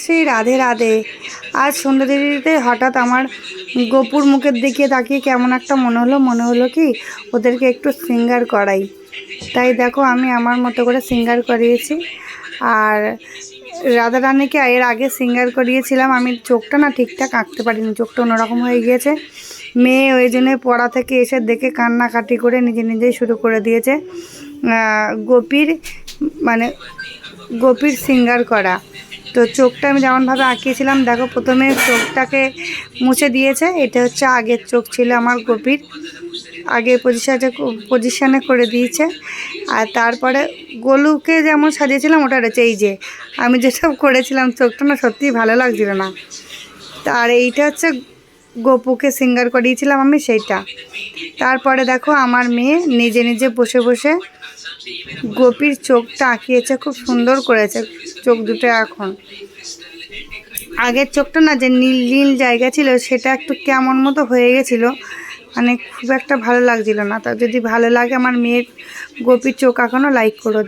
শ্রী রাধে রাধে। আজ সুন্দরীতে হঠাৎ আমার গোপুর মুখের দিকে তাকিয়ে কেমন একটা মনে হলো কি ওদেরকে একটু সিঙ্গার করাই। তাই দেখো আমি আমার মতো করে সিঙ্গার করিয়েছি। আর রাধা রানীকে এর আগে সিঙ্গার করিয়েছিলাম, আমি চোখটা না ঠিকঠাক আঁকতে পারিনি, চোখটা অন্যরকম হয়ে গিয়েছে। মেয়ে ওই জন্য পড়া থেকে এসে দেখে কান্নাকাটি করে নিজেই শুরু করে দিয়েছে গোপীর গোপীর সিঙ্গার করা। তো চোখটা আমি যেমনভাবে আঁকিয়েছিলাম দেখো, প্রথমে চোখটাকে মুছে দিয়েছে। এটা হচ্ছে আগের চোখ ছিল আমার গোপীর, আগে পজিশানে করে দিয়েছে। আর তারপরে গোলুকে যেমন সাজিয়েছিলাম ওটা রয়েছে। এই যে আমি যেটা করেছিলাম চোখটা না সত্যিই ভালো লাগছিল না। আর এইটা হচ্ছে গোপুকে সিঙ্গার করিয়েছিলাম আমি, সেইটা। তারপরে দেখো আমার মেয়ে নিজে বসে বসে গোপীর চোখটা আঁকিয়েছে, খুব সুন্দর করেছে চোখ দুটো। এখন আগের চোখটা না যে নীল নীল জায়গা ছিল সেটা একটু কেমন মতো হয়ে গেছিলো, খুব একটা ভালো লাগছিল না। তা যদি ভালো লাগে আমার মেয়ের গোপীর চোখ আঁকানো লাইক করে দিই।